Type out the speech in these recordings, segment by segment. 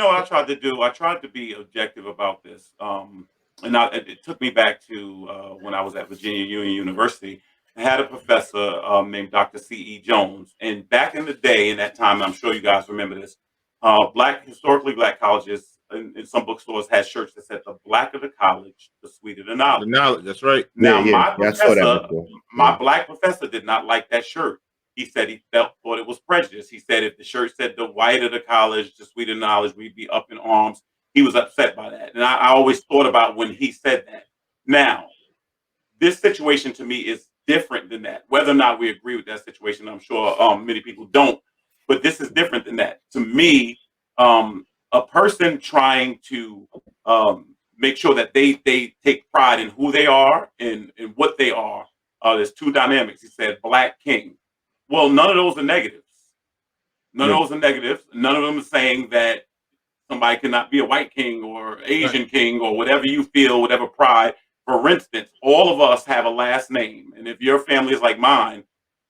know what I tried to do? I tried to be objective about this. It took me back to when I was at Virginia Union University. I had a professor named Dr. C.E. Jones. And back in the day, in that time, I'm sure you guys remember this, historically black colleges in some bookstores had shirts that said, the blacker the college, the sweeter the The knowledge. knowledge, that's right. Now, Yeah, I saw that before. my black professor did not like that shirt. He said he thought it was prejudice. He said if the shirt said the whiter the college, the sweeter knowledge, we'd be up in arms. He was upset by that. And I always thought about when he said that. Now, this situation to me is different than that. Whether or not we agree with that situation, I'm sure many people don't. But this is different than that. To me, a person trying to make sure that they take pride in who they are and what they are. There's two dynamics. He said black king. Well, none of those are negatives. None of those are negatives. None of them are saying that somebody cannot be a white king or Asian king or whatever you feel, whatever pride. For instance, all of us have a last name. And if your family is like mine,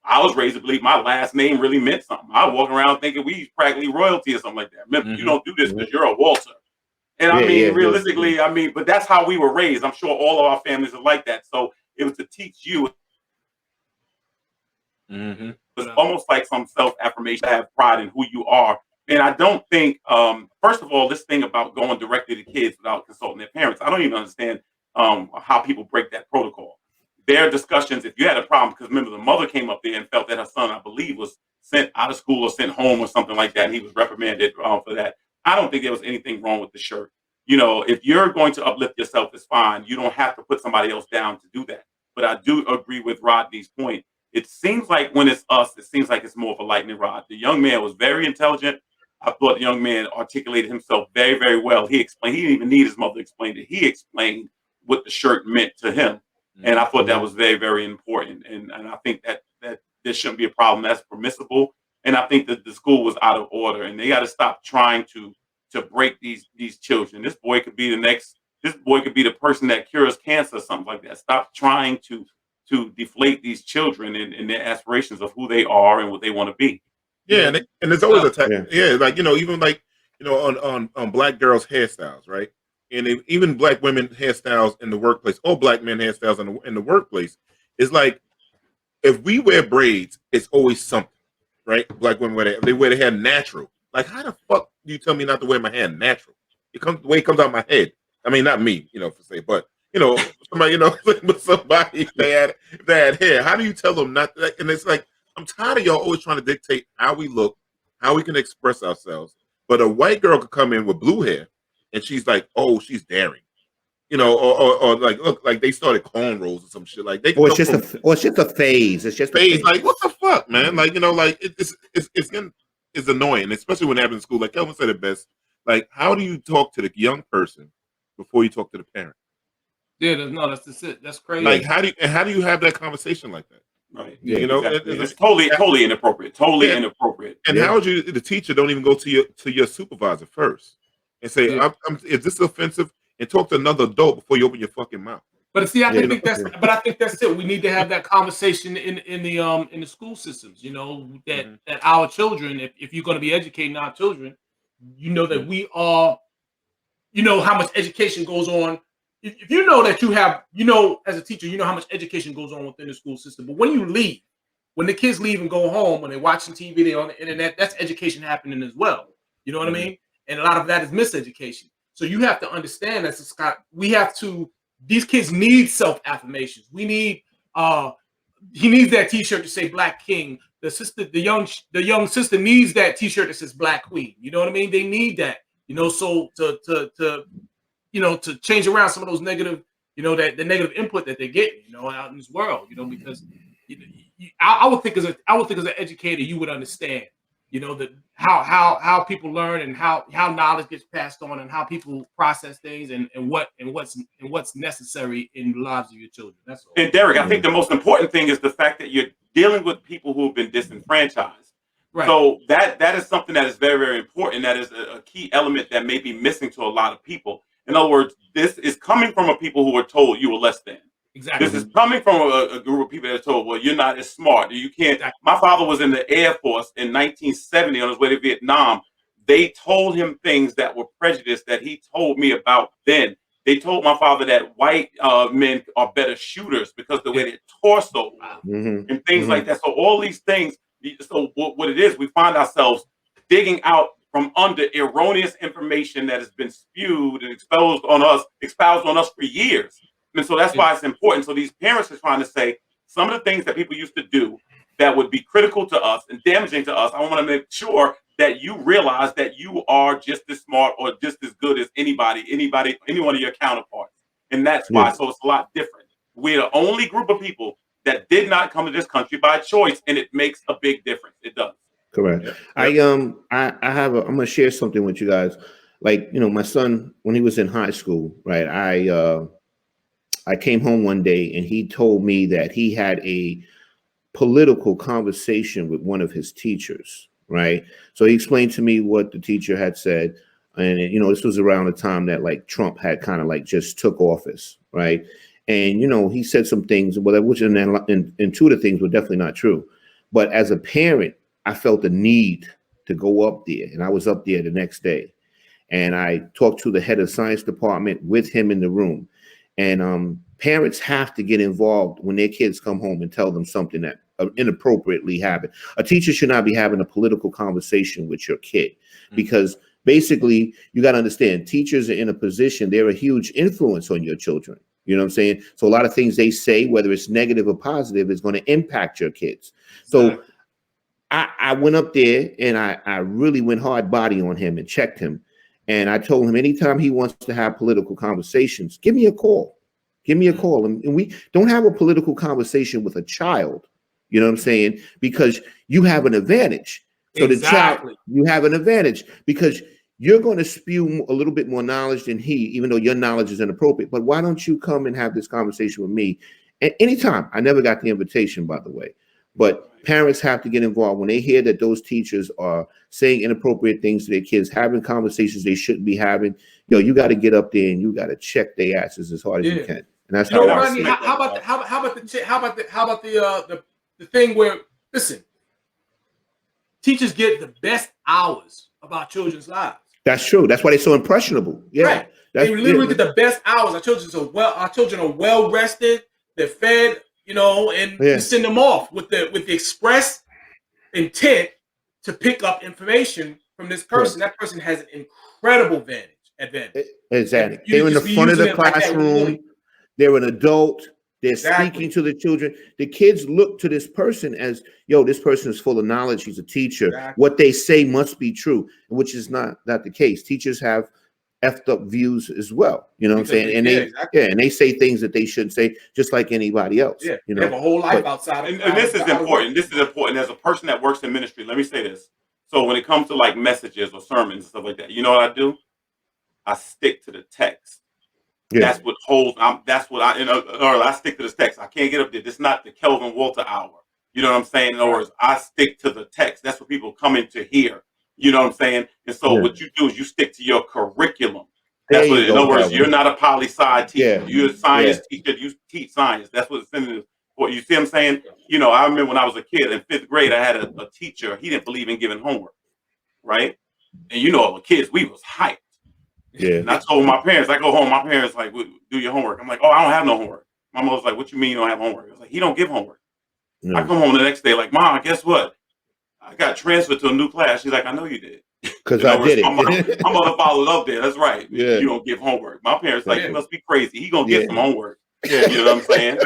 I was raised to believe my last name really meant something. I walk around thinking we practically royalty or something like that. Remember, you don't do this because you're a Walter. And I mean, realistically, I mean, but that's how we were raised. I'm sure all of our families are like that. So it was to teach you. It's almost like some self-affirmation to have pride in who you are. And I don't think, first of all, this thing about going directly to kids without consulting their parents, I don't even understand how people break that protocol. There are discussions, if you had a problem, because remember the mother came up there and felt that her son, I believe, was sent out of school or sent home or something like that, and he was reprimanded for that. I don't think there was anything wrong with the shirt. You know, if you're going to uplift yourself, it's fine. You don't have to put somebody else down to do that. But I do agree with Rodney's point. It seems like when it's us, it seems like it's more of a lightning rod. The young man was very intelligent. I thought the young man articulated himself very, very well. He explained, he didn't even need his mother to explain it. He explained what the shirt meant to him. And I thought that was very, very important. And I think that there shouldn't be a problem. That's permissible. And I think that the school was out of order, and they got to stop trying to break these children. This boy could be the person that cures cancer or something like that. Stop trying to deflate these children and their aspirations of who they are and what they want to be. Yeah, and there's always a time. Yeah, like even like on black girls' hairstyles, right? And even black women hairstyles in the workplace, or black men hairstyles in the workplace, is like if we wear braids, it's always something, right? Black women they wear their hair natural. Like, how the fuck do you tell me not to wear my hair natural? It comes the way it comes out my head. I mean, not me, for say, but somebody, somebody if they had hair. How do you tell them not to? And it's like, I'm tired of y'all always trying to dictate how we look, how we can express ourselves. But a white girl could come in with blue hair, and she's like, oh, she's daring, or like look like they started cornrows or some shit. Like they, or it's just a phase. It's just a phase. Like what the fuck, man? Like like it's annoying, especially when it happens in school. Like Kelvin said it best. Like, how do you talk to the young person before you talk to the parent? Yeah, that's just it. That's crazy. Like, how do you have that conversation like that? Right. Yeah, exactly. It's totally inappropriate. Totally inappropriate. And how would the teacher don't even go to your supervisor first and say, is this offensive? And talk to another adult before you open your fucking mouth. But see, I think that's it. We need to have that conversation in the school systems. That our children, if you're going to be educating our children, that we are, how much education goes on. If you know that you have, as a teacher, how much education goes on within the school system. But when you leave, when the kids leave and go home, when they're watching TV, they're on the internet, that's education happening as well. You know what I mean? And a lot of that is miseducation. So you have to understand that, Scott, these kids need self-affirmations. We need, he needs that t-shirt to say Black King. The young sister needs that t-shirt that says Black Queen. You know what I mean? They need that, so to change around some of those negative, that the negative input that they're getting, out in this world, because I would think as an educator, you would understand, that how people learn and how knowledge gets passed on and how people process things and what's necessary in the lives of your children. That's all. And Derek, I think the most important thing is the fact that you're dealing with people who have been disenfranchised. Right. So that is something that is very, very important. That is a key element that may be missing to a lot of people. In other words, this is coming from a people who were told you were less than. Exactly. This is coming from a group of people that are told, well, you're not as smart. You can't. Exactly. My father was in the Air Force in 1970 on his way to Vietnam. they told him things that were prejudiced that he told me about then. They told my father that white men are better shooters because the way their torso and things like that. So all these things. So what it is, we find ourselves digging out from under erroneous information that has been spewed and exposed on us for years. And so that's why it's important. So these parents are trying to say some of the things that people used to do that would be critical to us and damaging to us. I want to make sure that you realize that you are just as smart or just as good as any one of your counterparts. And that's why. So it's a lot different. We're the only group of people that did not come to this country by choice, and it makes a big difference. It does. Correct. I'm gonna share something with you guys. Like, you know, my son, when he was in high school, right? I came home one day and he told me that he had a political conversation with one of his teachers, right? So he explained to me what the teacher had said. And, you know, this was around the time that like Trump had kind of like just took office, right? And, you know, he said some things, which and two of the things were definitely not true. But as a parent, I felt the need to go up there. And I was up there the next day. And I talked to the head of science department with him in the room. And parents have to get involved when their kids come home and tell them something that inappropriately happened. A teacher should not be having a political conversation with your kid because basically you got to understand teachers are in a position, they're a huge influence on your children. You know what I'm saying? So a lot of things they say, whether it's negative or positive, is going to impact your kids. So I went up there and I really went hard body on him and checked him. And I told him anytime he wants to have political conversations, give me a call. Give me a call. And we don't have a political conversation with a child. You know what I'm saying? Because you have an advantage. So the child, you have an advantage because you're going to spew a little bit more knowledge than he, even though your knowledge is inappropriate. But why don't you come and have this conversation with me? At any time. I never got the invitation, by the way. But parents have to get involved when they hear that those teachers are saying inappropriate things to their kids, having conversations they shouldn't be having. Yo, you got to get up there and you got to check their asses as hard as you can. And that's how about the thing where, listen, teachers get the best hours of our children's lives. That's true. That's why they're so impressionable. Yeah, right. They literally get the best hours. Our children are well rested. They're fed. You know, and we send them off with the express intent to pick up information from this person. That person has an incredible advantage. Exactly. They're in the front of the classroom. They're an adult. They're speaking to the children. The kids look to this person as, yo, this person is full of knowledge. He's a teacher. What they say must be true, which is not the case. Teachers have effed up views as well, you know what I'm saying? And and they say things that they shouldn't say, just like anybody else. Yeah, you know, they have a whole life outside. And this is important. This is important as a person that works in ministry. Let me say this. So when it comes to like messages or sermons and stuff like that, you know what I do? I stick to the text. Yeah. That's what holds. I stick to the text. I can't get up there. This is not the Kelvin Walter hour. You know what I'm saying? In other words, I stick to the text. That's what people come in to hear. You know what I'm saying? And so what you do is you stick to your curriculum. That's what, in other words, you're not a poli-sci teacher. Yeah. You're a science teacher. You teach science. That's what it's for. You see what I'm saying? You know, I remember when I was a kid in 5th grade, I had a teacher. He didn't believe in giving homework, right? And you know, as kids, we was hyped. Yeah. And I told my parents, I go home, my parents like, do your homework. I'm like, oh, I don't have no homework. My mother was like, what you mean you don't have homework? I was like, he don't give homework. No. I come home the next day like, Mom, guess what? I got transferred to a new class. She's like, I know you did. Because I did it. My mother followed up there. That's right. Yeah. You don't give homework. My parents like, you must be crazy. He gonna get some homework. Yeah. You know what I'm saying?